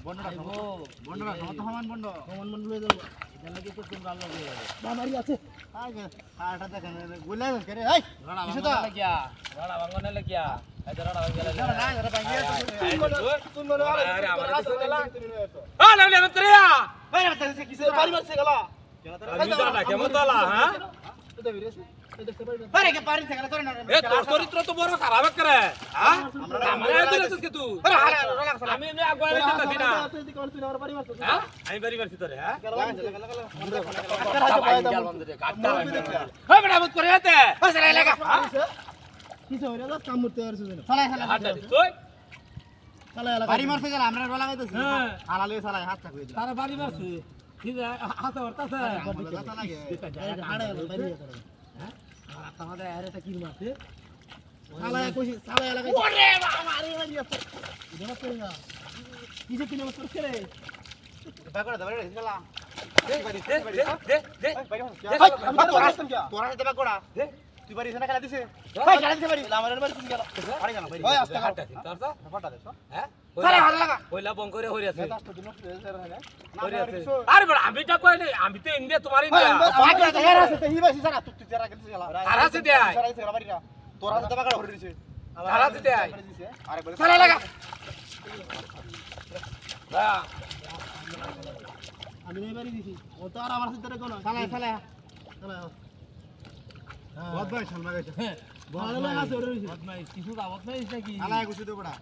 বন্ডরা বন্ডরা কত সমান বন্ড সমান বন্ধ হয়ে যাবো এটা লাগে তো তুমি ভালো লাগে বামারি আছে আগে আটা দেখেন গুলাই করে এই কিছু তো লাগিয়া রাড়া ভাঙনে লাগিয়া এই রাড়া ভাঙলে না না এটা ভাঙিয়া তুমি আরে আমার কাছে গেলা আ না না তোরিয়া ভাই এটা কিছু বাড়ি মারছে গেলা আমি জানা কেমন তোলা হ্যাঁ এটা ভিড়েছে দেখতে পারি না আরে কে পারি থেকে তোর না এ তোর চরিত্র তো বড় খারাপ করে হ্যাঁ আমরা দিলাছিস কি তুই আমি এমনি আগুয়া দিতাছি না তুই আমার বাড়ি মারছিস হ্যাঁ আমি বাড়ি মারছি তোরে হ্যাঁ বেটা মত করে এতে সালা লাগা কিছু হইরা যা কাম করতে পারছিস না সালা সালা হাঁটা তুই চালা এলাকা বাড়ি মারছে গেল আমরা রোলা গাইতেছি হ্যাঁ। হালালে সালা হাত চাকুই দিলা তারা বাড়ি মারছি ঠিক আছে হাতে হরতাছে কথা লাগে আড়ে বাড়ি হ্যাঁ আমাদের আরেটা কি মারছে চালা কইছি চালা এলাকা ওরে বাবা আরে মারি আছে এটা তো না কিছু কিনে মারছ রে বাগড়া দাবড়া গেলা দে দে তোরা সাথে বাগড়া দে তুই বাড়ি এসে না খেলা দিছে ভাই খেলা দিছে বাড়ি আমার বাড়ি তুমি গেল আরে গেল ভাই ওই আস্তে হাঁটা তারটা ফাটা দেছো হ্যাঁ সালা হাত লাগা কইলা বং করে হরি আছে মেটাস তো দিন না হরি আছে আরে বড় আমি টা কই নাই আমি তো ইন্ডিয়া তোমার ইন্ডিয়া বাগড়া তো হেরা আছে হি বাসি সারা তুই যারা গেছিস গেলা তারা আছে দে আয় সারা গেছে বাড়ি না তোরা সাথে বাগড়া হরি দিছে তারা আছে দে আয় আরে বলে সালা লাগা হ্যাঁ আমি নাই বাড়ি দিছি ও তো আর আমার সাথে কোন সালা সালা চালা বহুত ভাই সালমা গেছে ভালো লাগা আছে ওরে বদমাইশ কিছু দাওয়াত নাই নাকি সালা গুছি দে বড়া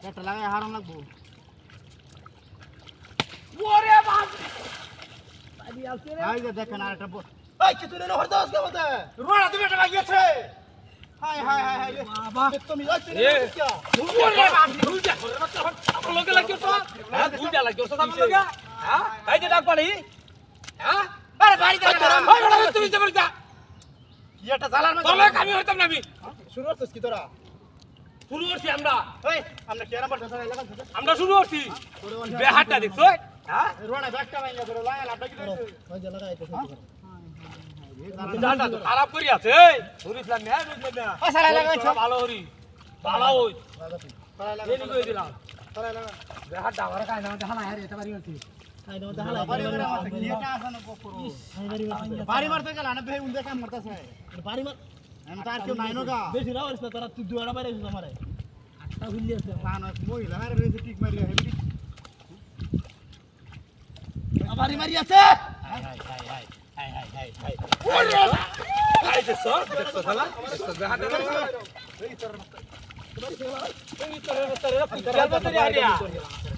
এটা লাগাই হারাম লাগবো ওরে বাপ বাড়ি আছে রে এই যে দেখেন আর একটা এই কিছু রে হরদা আজকে মতে রোনা তুমি এটা লাগিয়েছে হাই হাই হাই হাই বাবা তুমি যাচ্ছ এ রে ওরে বাপ দুইটা করে বাচ্চা আমার লগে লাগিও তো হ্যাঁ দুইটা লাগিও তো আমার লগে হ্যাঁ এই যে ডাক পাড়ি হ্যাঁ আরে বাড়ি থেকে ওই বড় তুমি যে বলতা কি একটা জালার মধ্যে তবে আমি হইতাম না আমি শুরু করছিস কি তোরা শুরু করছি আমরা ওই আমরা কি নাম্বার সালা লাগা আমরা শুরু করছি বেহাটটা দেখছো হ্যাঁ রোনা ব্যাগটা ভাঙিয়া ধরে লাগা লাভ কি দিছে ওই যে লাগাইতে জানটা তো খারাপ করি আছে হরিসলাম না বুঝলাম না ও সালা লাগাইছো ভালো হরি ভালো হই সালা লাগা এই নিয়ে দিলাম সালা লাগা বেহাটটা আমার কাছে না দেখা না আরে এটা বাড়ি হচ্ছে খাই দাও তাহলে বাড়ি মারতে মারতে কি এটা আসানো করো বাড়ি মারতে গেল না ভাই উন্দে কাম করতেছে বাড়ি মার আমি তার কেউ নাই নগা বেশি না হইছ তোরা তুই দুয়ারা বাইরে আছিস আমারে আটটা হুল্লি আছে লানা মহিলা আরে রয়েছে টিক মারিয়া হেবি বাড়ি মারি আছে ওরে আই দেখছো দেখছো শালা দেখছো বেহাটটা এই তোর এই তোর তোর তোর